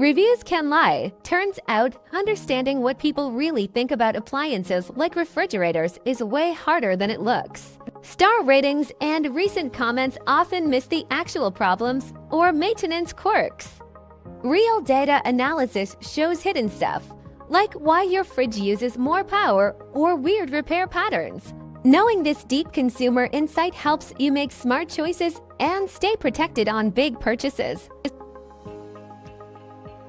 Reviews can lie. Turns out, understanding what people really think about appliances like refrigerators is way harder than it looks. Star ratings and recent comments often miss the actual problems or maintenance quirks. Real data analysis shows hidden stuff, like why your fridge uses more power or weird repair patterns. Knowing this deep consumer insight helps you make smart choices and stay protected on big purchases.